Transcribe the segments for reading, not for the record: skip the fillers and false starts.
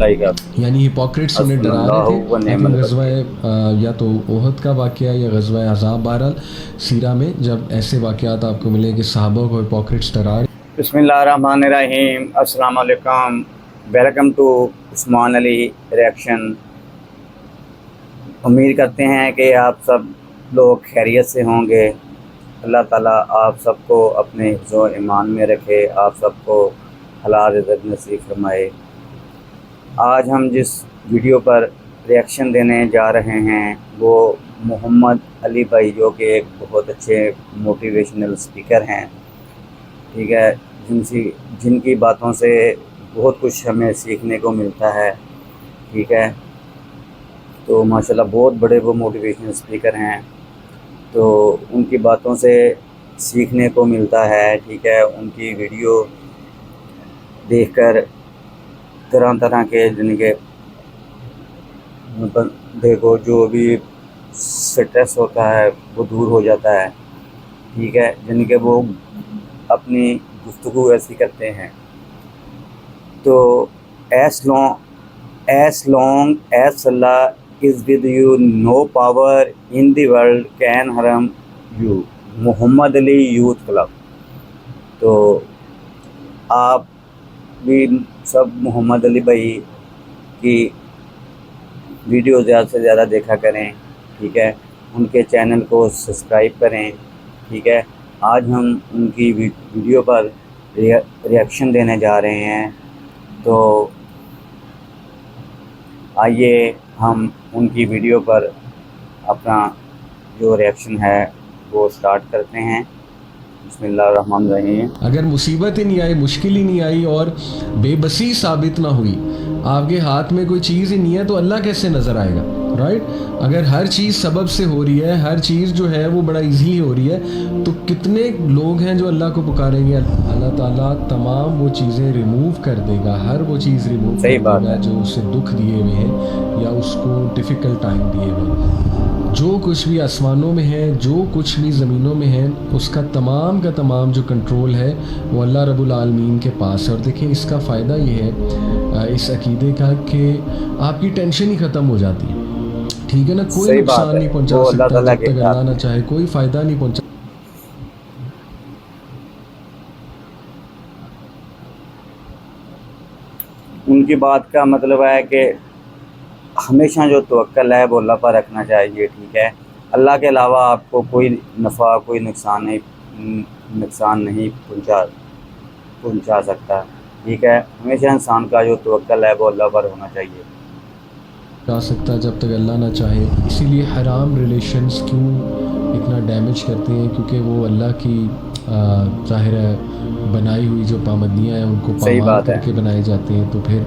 اللہ کا یعنی ہپوکریٹس انہیں ڈرا رہے تھے. لیکن غزوہ یا تو احد کا واقعہ یا غزوہ احزاب، بہرحال سیرہ میں جب ایسے واقعات آپ کو ملیں کہ صحابہ کو ہپوکریٹس ڈرا رہے. بسم اللہ الرحمن الرحیم. السلام علیکم. Welcome to Usman Ali reaction. امید کرتے ہیں کہ آپ سب لوگ خیریت سے ہوں گے. اللہ تعالیٰ آپ سب کو اپنے حفظ و ایمان میں رکھے، آپ سب کو حلال رزق نصیب فرمائے. آج ہم جس ویڈیو پر ریئیکشن دینے جا رہے ہیں وہ محمد علی بھائی، جو کہ ایک بہت اچھے موٹیویشنل اسپیکر ہیں، ٹھیک ہے، جن کی باتوں سے بہت کچھ ہمیں سیکھنے کو ملتا ہے، ٹھیک ہے. تو ماشاءاللہ بہت بڑے وہ موٹیویشنل اسپیکر ہیں، تو ان کی باتوں سے سیکھنے کو ملتا ہے، ٹھیک ہے. ان کی ویڈیو دیکھ کر طرح طرح کے جن کے دیکھو جو بھی سٹریس ہوتا ہے وہ دور ہو جاتا ہے، ٹھیک ہے. جن کے وہ اپنی گفتگو ایسی کرتے ہیں. تو as long as Allah is with you no power in the world can harm you. Muhammad Ali youth club. تو آپ بھی سب محمد علی بھائی کی ویڈیو زیادہ سے زیادہ دیکھا کریں، ٹھیک ہے. ان کے چینل کو سبسکرائب کریں، ٹھیک ہے. آج ہم ان کی ویڈیو پر ریئیکشن دینے جا رہے ہیں. تو آئیے ہم ان کی ویڈیو پر اپنا جو ریئیکشن ہے وہ سٹارٹ کرتے ہیں. بسم اللہ الرحمن الرحیم. اگر مصیبت ہی نہیں آئی، مشکل ہی نہیں آئی اور بے بسی ثابت نہ ہوئی، آپ کے ہاتھ میں کوئی چیز ہی نہیں ہے، تو اللہ کیسے نظر آئے گا؟ رائٹ. اگر ہر چیز سبب سے ہو رہی ہے، ہر چیز جو ہے وہ بڑا ایزیلی ہو رہی ہے، تو کتنے لوگ ہیں جو اللہ کو پکاریں گے؟ اللہ تعالیٰ تمام وہ چیزیں ریموو کر دے گا، ہر وہ چیز ریموو کر دے گا جو اسے دکھ دیے ہوئے ہیں یا اس کو ڈیفیکلٹ ٹائم دیے ہوئے ہیں. جو کچھ بھی آسمانوں میں ہے، جو کچھ بھی زمینوں میں ہے، اس کا تمام جو کنٹرول ہے وہ اللہ رب العالمین کے پاس ہے. اور دیکھیں اس کا فائدہ یہ ہے اس عقیدے کا کہ آپ کی ٹینشن ہی ختم ہو جاتی ہے، ٹھیک ہے نا. کوئی نقصان نہیں پہنچا سکتا جب تک اللہ نہ چاہے، کوئی فائدہ نہیں پہنچا. ان کی بات کا مطلب ہے کہ ہمیشہ جو توکل ہے وہ اللہ پر رکھنا چاہیے، ٹھیک ہے. اللہ کے علاوہ آپ کو کوئی نفع، کوئی نقصان نہیں پہنچا سکتا، ٹھیک ہے. ہمیشہ انسان کا جو توکل ہے وہ اللہ پر ہونا چاہیے. جا سکتا جب تک اللہ نہ چاہے. اسی لیے حرام ریلیشنز کیوں اتنا ڈیمیج کرتے ہیں؟ کیونکہ وہ اللہ کی ظاہر ہے بنائی ہوئی جو پابندیاں ہیں ان کو پامال کر کے بنائے جاتے ہیں. تو پھر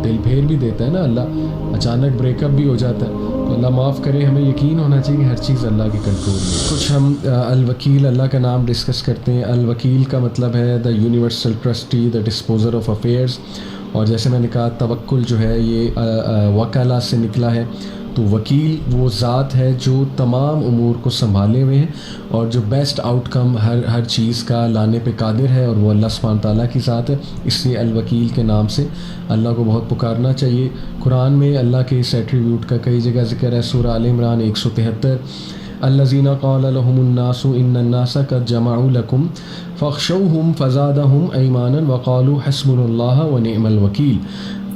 دل پھیر بھی دیتا ہے نا اللہ، اچانک بریک اپ بھی ہو جاتا ہے. تو اللہ معاف کرے. ہمیں یقین ہونا چاہیے کہ ہر چیز اللہ کے کنٹرول میں. کچھ ہم الوکیل، اللہ کا نام ڈسکس کرتے ہیں. الوکیل کا مطلب ہے the universal trustee, the disposer of affairs. اور جیسے میں نے کہا توکل جو ہے یہ وکلا سے نکلا ہے. تو وکیل وہ ذات ہے جو تمام امور کو سنبھالے ہوئے ہیں اور جو بیسٹ آؤٹ کم ہر چیز کا لانے پہ قادر ہے، اور وہ اللہ سبحانہ تعالیٰ کی ذات ہے. اس لیے الوکیل کے نام سے اللہ کو بہت پکارنا چاہیے. قرآن میں اللہ کے اس ایٹریبیوٹ کا کئی جگہ ذکر ہے. سورہ آل عمران 173، الذین قال لهم الناس ان الناس قد جمعوا لكم فاخشوهم فزادهم ایمانا وقالوا حسبنا اللہ ونعم الوکیل.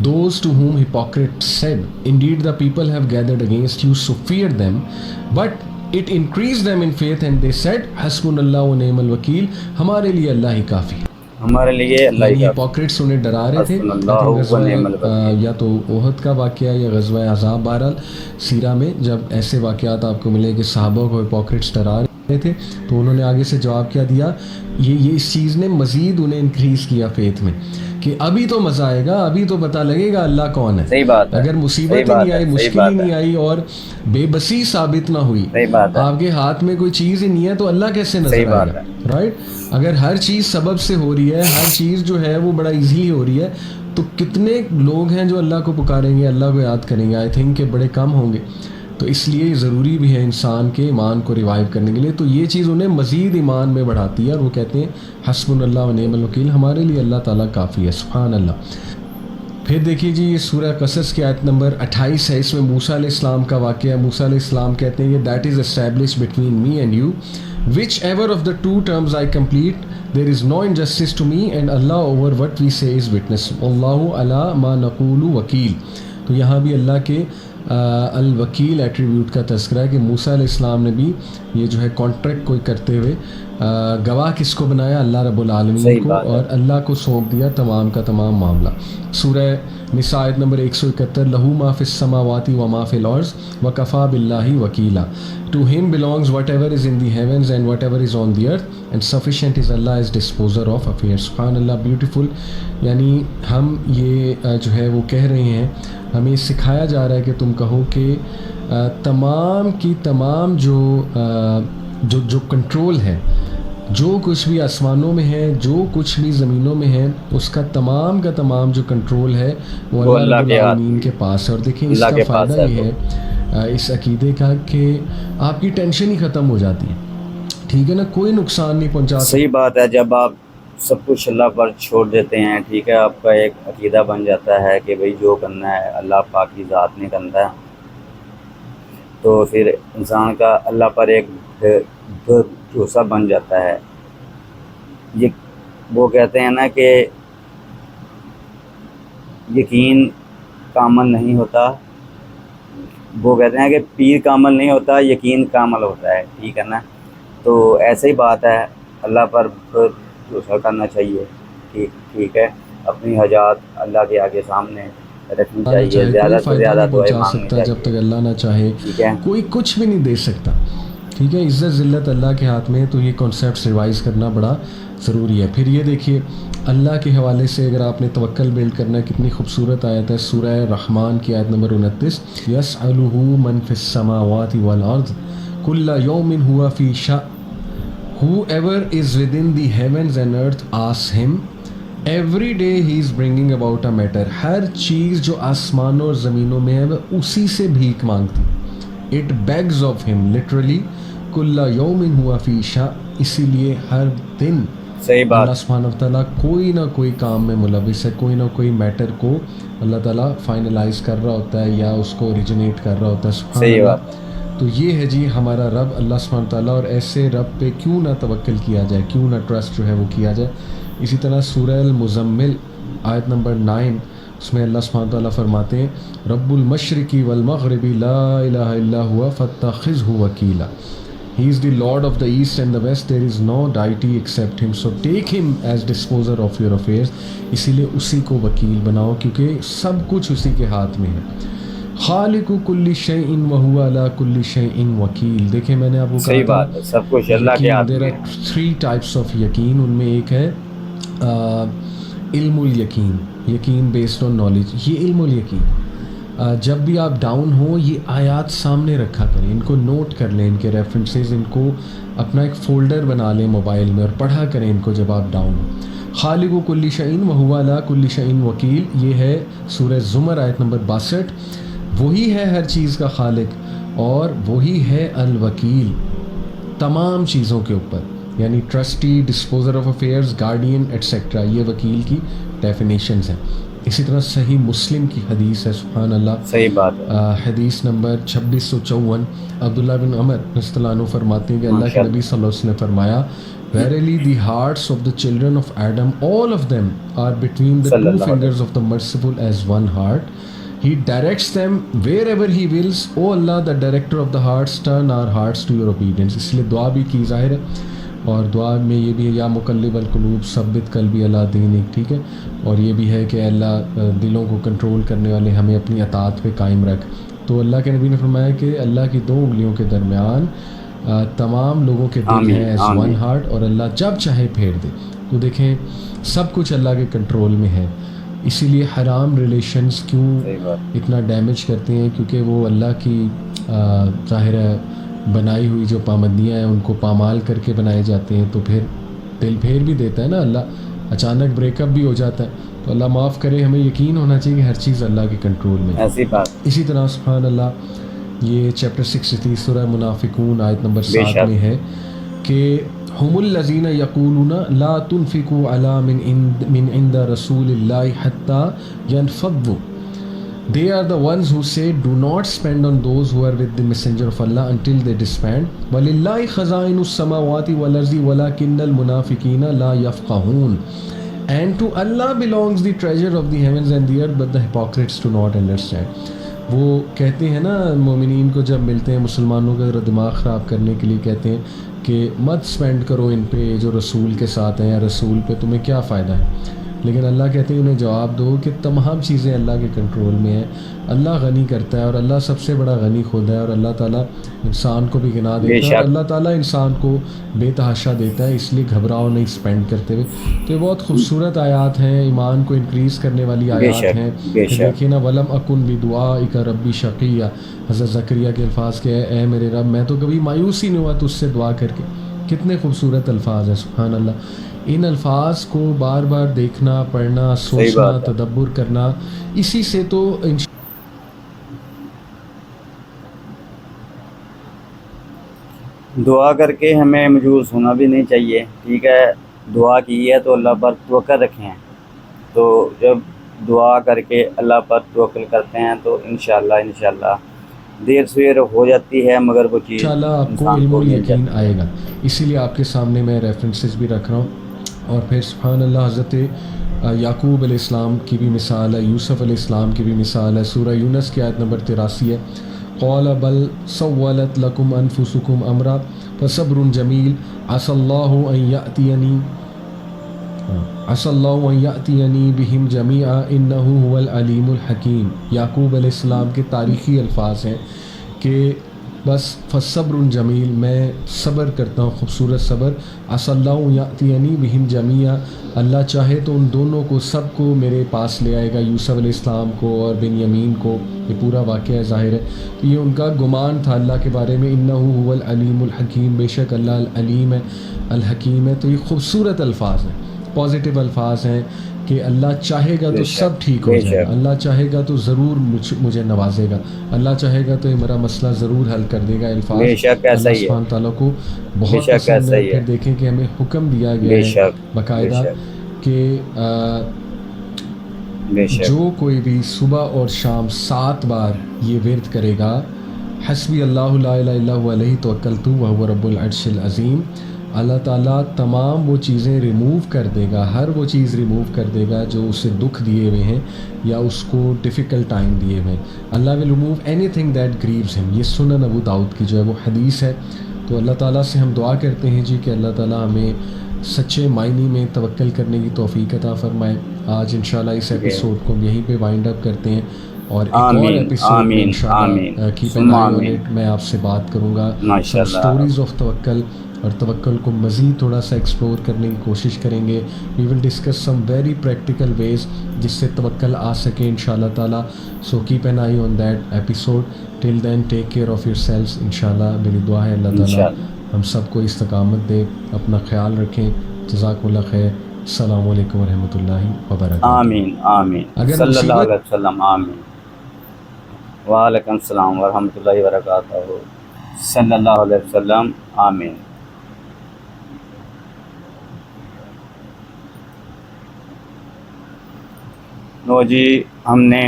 Those to whom hypocrites said, indeed the people have gathered against you, so fear them, but it increased them in faith, and they said حسبنا و نعم الوکیل. ہمارے لیے اللہ ہی کافی ہے. ہمارے لیے اللہ ہی کافی. ہپوکریٹس انہیں ڈرا رہے تھے. غزوہ یا تو احد کا واقعہ یا غزوہ احزاب، بہرحال سیرہ میں جب ایسے واقعات آپ کو ملے کہ صحابہ کو ہپوکریٹس ڈرا رہے تھے، تو انہوں نے آگے سے جواب کیا دیا. یہ اس چیز نے مزید انہیں انکریز کیا فیتھ میں کہ ابھی تو مزہ آئے گا، ابھی تو پتہ لگے گا اللہ کون ہے. صحیح بات ہے. اگر مصیبت ہی نہیں آئی، مشکل ہی نہیں آئی اور بے بسی ثابت نہ ہوئی، آپ کے ہاتھ میں کوئی چیز ہی نہیں ہے، تو اللہ کیسے نظر آئے گا؟ رائٹ. اگر ہر چیز سبب سے ہو رہی ہے، ہر چیز جو ہے وہ بڑا ایزیلی ہو رہی ہے، تو کتنے لوگ ہیں جو اللہ کو پکاریں گے، اللہ کو یاد کریں گے؟ آئی تھنک کہ بڑے کم ہوں گے. تو اس لیے ضروری بھی ہے انسان کے ایمان کو ریوائیو کرنے کے لیے. تو یہ چیز انہیں مزید ایمان میں بڑھاتی ہے، اور وہ کہتے ہیں حسبنا اللہ و نعم الوکیل، ہمارے لیے اللہ تعالیٰ کافی ہے. سبحان اللہ. پھر دیکھیے جی یہ سورہ قصص کی آیت نمبر 28 ہے، اس میں موسیٰ علیہ السلام کا واقعہ ہے. موسیٰ علیہ السلام کہتے ہیں کہ that is establish between me and you whichever of the two terms I complete there is no injustice to me and Allah over what we say is witness اللہ علی ما نقول وکیل. تو یہاں بھی اللہ کے الوکیل ایٹریبیوٹ کا تذکرہ ہے کہ موسیٰ علیہ السلام نے بھی یہ جو ہے کانٹریکٹ کوئی کرتے ہوئے گواہ کس کو بنایا؟ اللہ رب العالمین کو، اور اللہ کو سونپ دیا تمام کا تمام معاملہ. سورہ نساء آیت نمبر 171 لہو ما فی السماوات و ما فی الارض وکفا باللہ وکیلا. ٹو ہم belongs whatever is in the heavens and whatever is on the earth and sufficient is Allah as disposer of affairs. سبحان اللہ، بیوٹیفل. یعنی ہم یہ جو ہے وہ کہہ رہے ہیں، ہمیں سکھایا جا رہا ہے کہ تم کہو کہ تمام کی تمام جو کنٹرول ہے، جو کچھ بھی آسمانوں میں ہے، جو کچھ بھی زمینوں میں ہے، اس کا تمام کا تمام جو کنٹرول ہے وہ اللہ رب العالمین کے پاس ہے. اور دیکھیں اس کا فائدہ یہ ہے اس عقیدے کا کہ آپ کی ٹینشن ہی ختم ہو جاتی ہے، ٹھیک ہے نا، کوئی نقصان نہیں پہنچا. صحیح بات ہے. جب آپ سب کچھ اللہ پر چھوڑ دیتے ہیں، ٹھیک ہے، آپ کا ایک عقیدہ بن جاتا ہے کہ بھئی جو کرنا ہے اللہ پاک کی ذات نے کرنا ہے، تو پھر انسان کا اللہ پر ایک بھروسہ بن جاتا ہے. یہ وہ کہتے ہیں نا کہ یقین کامل نہیں ہوتا، وہ کہتے ہیں کہ پیر کامل نہیں ہوتا، یقین کامل ہوتا ہے، ٹھیک ہے نا. تو ایسے ہی بات ہے، اللہ پر بھروسہ کرنا چاہیے، ٹھیک ہے، اپنی حاجات اللہ کے آگے سامنے رکھنی چاہیے، زیادہ سے زیادہ دعائیں مانگنی چاہیے. جب تک اللہ نہ چاہے ٹھیک ہے، کوئی کچھ بھی نہیں دے سکتا، ٹھیک ہے. عزت ذلت اللہ کے ہاتھ میں ہے، تو یہ کانسیپٹس ریوائز کرنا بڑا ضروری ہے. پھر یہ دیکھیے اللہ کے حوالے سے اگر آپ نے توکل بلڈ کرنا ہے، کتنی خوبصورت آیت ہے سورہ رحمان کی آیت نمبر 29 یسألہ من فی السماوات والارض کل یوم ہوا فی شأن whoever is within the heavens and earth asks him every day he is bringing about a matter. ہر چیز جو آسمانوں اور زمینوں میں ہے وہ اسی سے بھیک مانگتی. it begs of him literally کل یوم ہوا فی شأن. اسی لیے ہر دن صحیح بات، اللہ سبحانہ وتعالیٰ کوئی نہ کوئی کام میں ملوث ہے، کوئی نہ کوئی میٹر کو اللہ تعالیٰ فائنلائز کر رہا ہوتا ہے یا اس کو اوریجنیٹ کر رہا ہوتا ہے. سبحان صحیح اللہ. بات. تو یہ ہے جی ہمارا رب اللہ سبحانہ وتعالیٰ، اور ایسے رب پہ کیوں نہ توکل کیا جائے، کیوں نہ ٹرسٹ جو ہے وہ کیا جائے. اسی طرح سورہ المزمل آیت نمبر 9 اس میں اللہ سبحانہ وتعالیٰ فرماتے ہیں رب المشرقی والمغرب لا الہ الا ہوا فاتخذہ وکیلا. He is the Lord of the East and the West. There is no deity except Him. So take Him as disposer of your affairs. اسی لیے اسی کو وکیل بناؤ، کیونکہ سب کچھ اسی کے ہاتھ میں ہے. خالق کل شیء وہو علی کل شیء وکیل. دیکھیں میں نے آپ کو صحیح کہا بات ہے، سب کچھ اللہ کے ہاتھ دیر میں. آر 3 types of یقین. ان میں ایک ہے علم الیقین، یقین بیسڈ آن نالج. یہ علم الیقین جب بھی آپ ڈاؤن ہوں یہ آیات سامنے رکھا کریں، ان کو نوٹ کر لیں، ان کے ریفرنسز، ان کو اپنا ایک فولڈر بنا لیں موبائل میں اور پڑھا کریں ان کو جب آپ ڈاؤن ہوں. خالق کل شیء وہو علی کل شیء وکیل. یہ ہے سورہ زمر آیت نمبر 62. وہی ہے ہر چیز کا خالق اور وہی ہے الوکیل تمام چیزوں کے اوپر، یعنی trustee, disposer of affairs, guardian etcetera. یہ وکیل کی ڈیفینیشنز ہیں. اسی طرح صحیح مسلم کی حدیث ہے، سبحان اللہ، صحیح بات ہے، حدیث نمبر 2654. عبداللہ بن عمر رضی اللہ عنہ فرماتے ہیں کہ اللہ کے نبی صلی اللہ علیہ وسلم نے فرمایا Verily the hearts of the children of Adam, all of them are between the 2 fingers of the merciful as one heart. He directs them wherever he wills. Oh Allah, the director of the hearts, turn our hearts to your obedience. اس لیے دعا بھی کی ظاہر ہے، اور دعا میں یہ بھی ہے یا مقلب القلوب ثبت قلبی علی دینک، ٹھیک ہے. اور یہ بھی ہے کہ اللہ دلوں کو کنٹرول کرنے والے ہمیں اپنی اطاعت پہ قائم رکھ. تو اللہ کے نبی نے فرمایا کہ اللہ کی 2 انگلیوں کے درمیان تمام لوگوں کے دل ہیں ایز ون ہارٹ، اور اللہ جب چاہے پھیر دے. تو دیکھیں سب کچھ اللہ کے کنٹرول میں ہے. اسی لیے حرام ریلیشنز کیوں اتنا ڈیمیج کرتے ہیں؟ کیونکہ وہ اللہ کی ظاہر ہے بنائی ہوئی جو پابندیاں ہیں ان کو پامال کر کے بنائے جاتے ہیں. تو پھر دل پھیر بھی دیتا ہے نا اللہ، اچانک بریک اپ بھی ہو جاتا ہے. تو اللہ معاف کرے. ہمیں یقین ہونا چاہیے کہ ہر چیز اللہ کے کنٹرول میں. ایسی بات. اسی طرح سبحان اللہ یہ چیپٹر 63 سورہ منافقون آیت نمبر 7 میں ہے کہ هم الذين يقولون لا تنفقوا على من عند رسول الله حتى ينفضوا. They are the ones who say, do not spend on those who are with the messenger of Allah until they disband. وَلِلَّهِ خَزَائِنُ السَّمَاوَاتِ وَالْأَرْضِ وَلَكِنَّ الْمُنَافِقِينَ لَا يَفْقَهُونَ. And to Allah belongs the treasure of the heavens and the earth, but the hypocrites do not understand. وہ کہتے ہیں نا مومنین کو جب ملتے ہیں مسلمانوں کا دماغ خراب کرنے کے لیے کہتے ہیں کہ مت سپینڈ کرو ان پہ جو رسول کے ساتھ ہیں یا رسول پہ تمہیں کیا فائدہ ہے. لیکن اللہ کہتے ہیں انہیں جواب دو کہ تمام چیزیں اللہ کے کنٹرول میں ہیں. اللہ غنی کرتا ہے اور اللہ سب سے بڑا غنی خود ہے, اور اللہ تعالیٰ انسان کو بھی گنا دیتا ہے, اور اللہ تعالیٰ انسان کو بے تحاشا دیتا ہے. اس لیے گھبراؤ نہیں سپینڈ کرتے ہوئے. تو یہ بہت خوبصورت آیات ہیں, ایمان کو انکریز کرنے والی آیات ہیں. دیکھیے نا, ولم اکن بدعائک ربی شقیہ, حضرت زکریا کے الفاظ کے اے میرے رب میں تو کبھی مایوس ہی نہیں ہوا تجھ سے دعا کر کے. کتنے خوبصورت الفاظ ہیں, سبحان اللہ. ان الفاظ کو بار بار دیکھنا, پڑھنا, سوچنا, تدبر کرنا, اسی سے تو دعا کر کے ہمیں مایوس ہونا بھی نہیں چاہیے. ٹھیک ہے, دعا کی ہے تو اللہ پر توکل رکھیں. تو جب دعا کر کے اللہ پر توکل کرتے ہیں تو انشاءاللہ دیر سویر ہو جاتی ہے, مگر وہ چیز انشاءاللہ آپ کو علم و یقین آئے گا. اسی لیے آپ کے سامنے میں ریفرنسز بھی رکھ رہا ہوں. اور پھر سبحان اللہ, حضرت یعقوب علیہ السلام کی بھی مثال ہے, یوسف علیہ السلام کی بھی مثال ہے. سورہ یونس کی آیت نمبر 83 ہے, قال بل سولت لکم انفسکم امرا فصبر جمیل عسى الله ان یأتینی بہم جمیعا انہ هو العلیم الحکیم. یعقوب علیہ السلام کے تاریخی الفاظ ہیں کہ بس فصبر جمیل, میں صبر کرتا ہوں, خوبصورت صبر. عسى الله یأتینی بہم جمیعا, اللہ چاہے تو ان دونوں کو سب کو میرے پاس لے آئے گا, یوسف علیہ السلام کو اور بنیامین کو. یہ پورا واقعہ ظاہر ہے. تو یہ ان کا گمان تھا اللہ کے بارے میں, انہ هو العلیم الحکیم, بے شک اللہ العلیم ہے, الحکیم ہے. تو یہ خوبصورت الفاظ ہیں, پازیٹیو الفاظ ہیں کہ اللہ چاہے گا تو سب ٹھیک ہو جائے گا, اللہ چاہے گا تو ضرور مجھے نوازے گا, اللہ چاہے گا تو یہ میرا مسئلہ ضرور حل کر دے گا. الفاظ اللہ سبحانہ تعالیٰ کو بہت پسند ہے. پھر دیکھیں کہ ہمیں حکم دیا گیا ہے باقاعدہ کہ جو کوئی بھی صبح اور شام 7 بار یہ ورد کرے گا, حسبی اللہ لا الہ الا هو علیہ توکلت وہو رب العرش العظیم, اللہ تعالیٰ تمام وہ چیزیں ریموو کر دے گا, ہر وہ چیز ریموو کر دے گا جو اسے دکھ دیے ہوئے ہیں یا اس کو ڈیفیکلٹ ٹائم دیے ہوئے ہیں. Allah will remove anything that grieves him. یہ سنن ابو داؤد کی جو ہے وہ حدیث ہے. تو اللہ تعالیٰ سے ہم دعا کرتے ہیں جی کہ اللہ تعالیٰ ہمیں سچے معنی میں توکل کرنے کی توفیق عطا فرمائے. آج انشاءاللہ اس ایپیسوڈ کو ہم یہیں پہ وائنڈ اپ کرتے ہیں, اور ایک اور ایپیسوڈ میں انشاءاللہ keep an eye on it میں آپ سے بات کروں گا. اسٹوریز آف توکل, اور توکل کو مزید تھوڑا سا ایکسپلور کرنے کی کوشش کریں گے. We will discuss some very practical ways جس سے توکل آ سکے انشاءاللہ تعالیٰ. So keep an eye on that episode. Till then take care of your selves. انشاءاللہ میری دعا ہے اللہ تعالیٰ ہم سب کو استقامت دے. اپنا خیال رکھیں. جزاک اللہ خیر. السلام علیکم ورحمۃ اللہ وبرکاتہ. آمین آمین صلی اللہ علیہ وسلم. آمین. وعلیکم السلام ورحمۃ اللہ وبرکاتہ. صلی اللہ علیہ وسلم. آمین. لو جی, ہم نے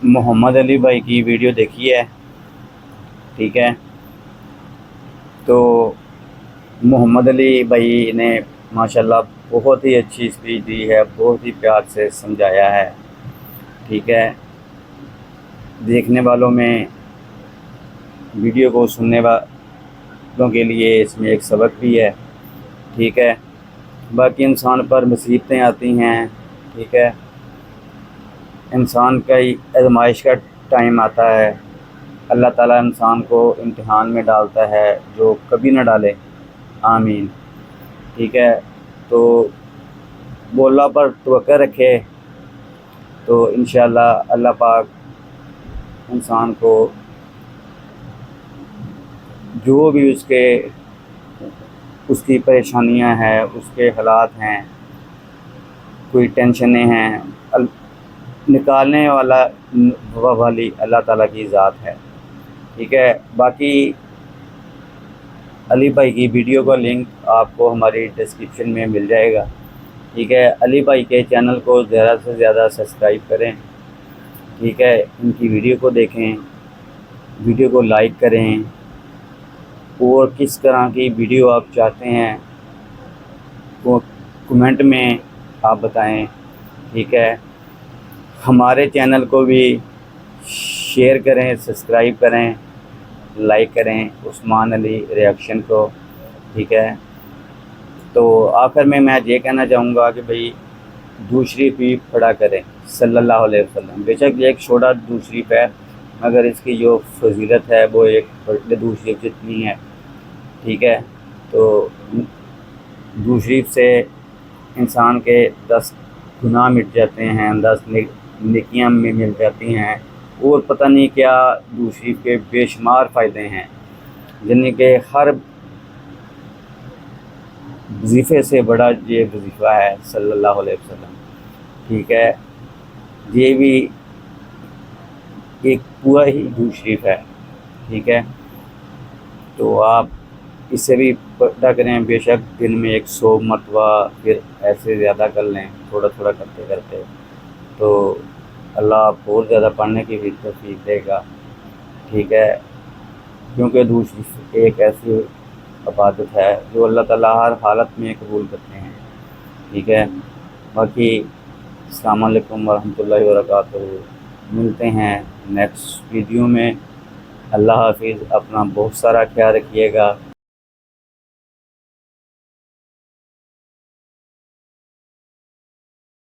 محمد علی بھائی کی ویڈیو دیکھی ہے. ٹھیک ہے, تو محمد علی بھائی نے ماشاءاللہ بہت ہی اچھی اسپیچ دی ہے, بہت ہی پیار سے سمجھایا ہے. ٹھیک ہے, دیکھنے والوں میں, ویڈیو کو سننے والوں کے لیے اس میں ایک سبق بھی ہے. ٹھیک ہے, باقی انسان پر مصیبتیں آتی ہیں. ٹھیک ہے, انسان کا آزمائش کا ٹائم آتا ہے. اللہ تعالیٰ انسان کو امتحان میں ڈالتا ہے, جو کبھی نہ ڈالے. آمین. ٹھیک ہے, تو وہ اللہ پر توکل رکھے تو انشاءاللہ اللہ پاک انسان کو جو بھی اس کی پریشانیاں ہیں, اس کے حالات ہیں, کوئی ٹینشنیں ہیں, نکالنے والی اللہ تعالیٰ کی ذات ہے. ٹھیک ہے, باقی علی بھائی کی ویڈیو کا لنک آپ کو ہماری ڈسکرپشن میں مل جائے گا، ٹھیک ہے۔ علی بھائی کے چینل کو زیادہ سے زیادہ سبسکرائب کریں، ٹھیک ہے۔ ان کی ویڈیو کو دیکھیں، ویڈیو کو لائک کریں، اور کس طرح کی ویڈیو آپ چاہتے ہیں وہ کمنٹ میں آپ بتائیں، ٹھیک ہے۔ ہمارے چینل کو بھی شیئر کریں، سبسکرائب کریں، لائک کریں عثمان علی ریاکشن کو، ٹھیک ہے۔ تو آخر میں یہ کہنا چاہوں گا کہ بھئی درود شریف بھی پڑھا کریں صلی اللہ علیہ وسلم۔ بے شک یہ ایک چھوٹا درود شریف ہے، مگر اس کی جو فضیلت ہے وہ ایک بڑے درود شریف جتنی ہے، ٹھیک ہے۔ تو درود شریف سے انسان کے 10 گناہ مٹ جاتے ہیں، 10 نیکیاں میں مل جاتی ہیں، اور پتہ نہیں کیا درود شریف کے بے شمار فائدے ہیں، جن کے ہر وظیفے سے بڑا یہ وظیفہ ہے صلی اللہ علیہ وسلم، ٹھیک ہے۔ یہ بھی ایک پورا ہی درود شریف ہے، ٹھیک ہے۔ تو آپ اس سے بھی پڑھا کریں، بے شک دن میں 100 مرتبہ، پھر ایسے زیادہ کر لیں، تھوڑا تھوڑا کرتے کرتے، تو اللہ آپ کو اور زیادہ پڑھنے کی بھی توفیق دے گا، ٹھیک ہے۔ کیونکہ درود شریف ایک ایسی عبادت ہے جو اللہ تعالیٰ ہر حالت میں قبول کرتے ہیں، ٹھیک ہے۔ باقی السلام علیکم ورحمۃ اللہ وبرکاتہ، ملتے ہیں نیکسٹ ویڈیو میں۔ اللہ حافظ، اپنا بہت سارا خیال رکھیے گا۔